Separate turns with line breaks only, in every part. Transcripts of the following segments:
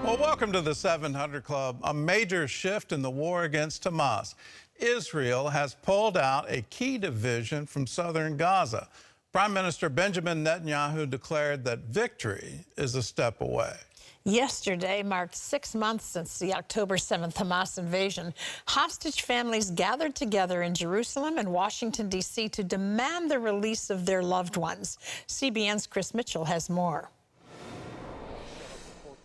Well, welcome to the 700 Club. A major shift in the war against Hamas. Israel has pulled out a key division from southern Gaza. Prime Minister Benjamin Netanyahu declared that victory is a step away.
Yesterday marked 6 months since the October 7th Hamas invasion. Hostage families gathered together in Jerusalem and Washington, D.C. to demand the release of their loved ones. CBN's Chris Mitchell has more.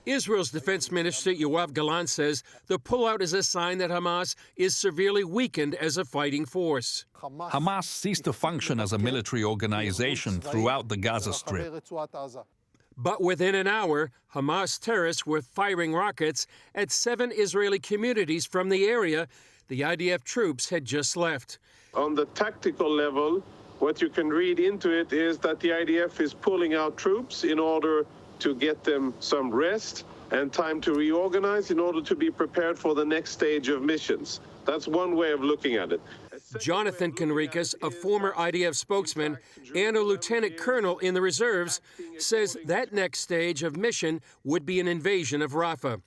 Israel's Defense Minister Yoav Gallant says the pullout is a sign that Hamas is severely weakened as a fighting force.
Hamas ceased to function as a military organization throughout the Gaza Strip.
But within an hour, Hamas terrorists were firing rockets at 7 Israeli communities from the area the IDF troops had just left.
On the tactical level, what you can read into it is that the IDF is pulling out troops in order to get them some rest and time to reorganize in order to be prepared for the next stage of missions. That's one way of looking at it.
Jonathan Conricus, a former IDF spokesman and a lieutenant colonel in the reserves, says that next stage of mission would be an invasion of Rafah.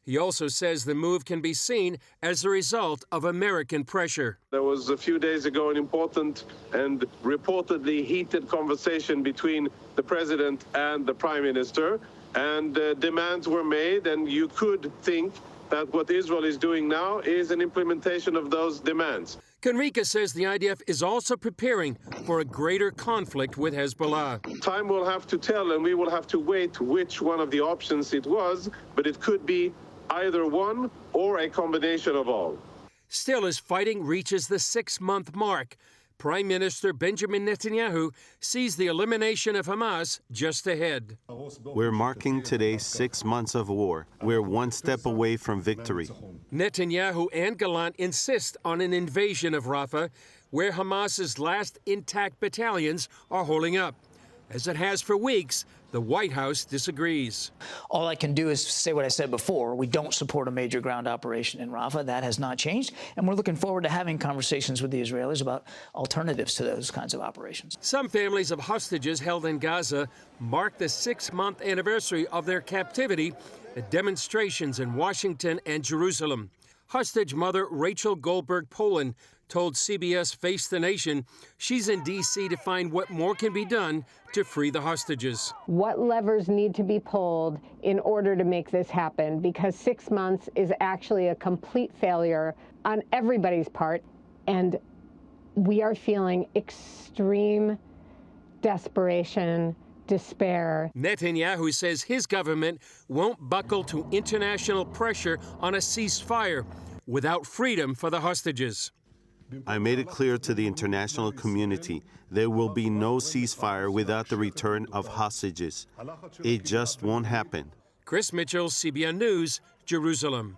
He also says the move can be seen as a result of American pressure.
There was a few days ago an important and reportedly heated conversation between the president and the prime minister, and demands were made, and you could think that what Israel is doing now is an implementation of those demands.
Conricus says the IDF is also preparing for a greater conflict with Hezbollah.
Time will have to tell, and we will have to wait which one of the options it was, but it could be either one or a combination of all.
Still, as fighting reaches the 6-month mark, Prime Minister Benjamin Netanyahu sees the elimination of Hamas just ahead.
We're marking today 6 months of war. We're one step away from victory.
Netanyahu and Gallant insist on an invasion of Rafah, where Hamas's last intact battalions are holding up. As it has for weeks, the White House disagrees.
All I can do is say what I said before. We don't support a major ground operation in Rafah. That has not changed. And we're looking forward to having conversations with the Israelis about alternatives to those kinds of operations.
Some families of hostages held in Gaza mark the 6-month anniversary of their captivity at demonstrations in Washington and Jerusalem. Hostage mother Rachel Goldberg Poland told CBS Face the Nation she's in D.C. to find what more can be done to free the hostages.
What levers need to be pulled in order to make this happen? Because 6 months is actually a complete failure on everybody's part, and we are feeling extreme desperation, despair.
Netanyahu says his government won't buckle to international pressure on a ceasefire without freedom for the hostages.
I made it clear to the international community there will be no ceasefire without the return of hostages. It just won't happen.
Chris Mitchell, CBN News, Jerusalem.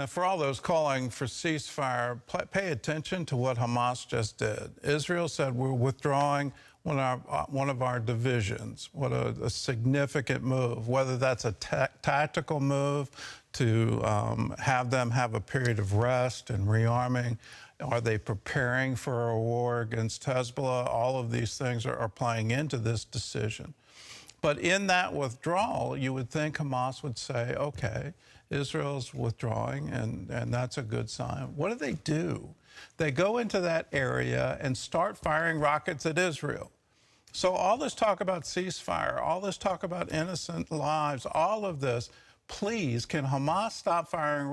For all those calling for ceasefire, pay attention to what Hamas just did. Israel said we're withdrawing one of our divisions. What a significant move, whether that's a tactical move to have them have a period of rest and rearming. Are they preparing for a war against Hezbollah? All of these things are playing into this decision. But in that withdrawal, you would think Hamas would say, okay, Israel's withdrawing, and that's a good sign. What do? They go into that area and start firing rockets at Israel. So all this talk about ceasefire, all this talk about innocent lives, all of this, please, can Hamas stop firing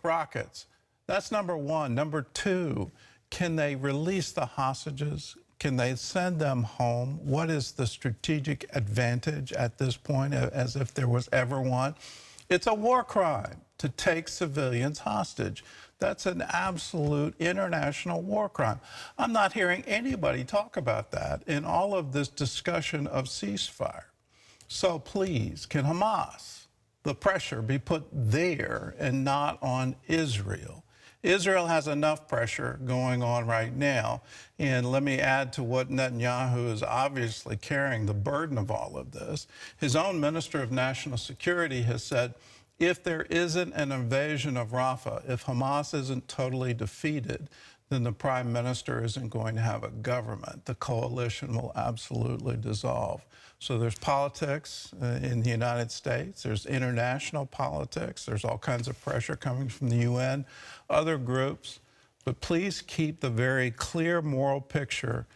rockets? That's number one. Number two, can they release the hostages? Can they send them home? What is the strategic advantage at this point, as if there was ever one? It's a war crime to take civilians hostage. That's an absolute international war crime. I'm not hearing anybody talk about that in all of this discussion of ceasefire. So please, can Hamas, the pressure be put there and not on Israel? Israel has enough pressure going on right now. And let me add to what Netanyahu is obviously carrying the burden of all of this. His own Minister of National Security has said, if there isn't an invasion of Rafah, if Hamas isn't totally defeated, then the prime minister isn't going to have a government. The coalition will absolutely dissolve. So there's politics in the United States. There's international politics. There's all kinds of pressure coming from the UN, other groups. But please keep the very clear moral picture.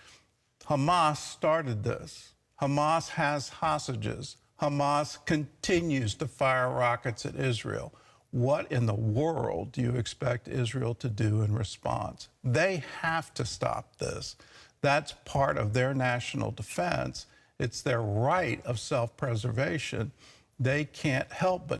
Hamas started this. Hamas has hostages. Hamas continues to fire rockets at Israel. What in the world do you expect Israel to do in response? They have to stop this. That's part of their national defense. It's their right of self-preservation. They can't help but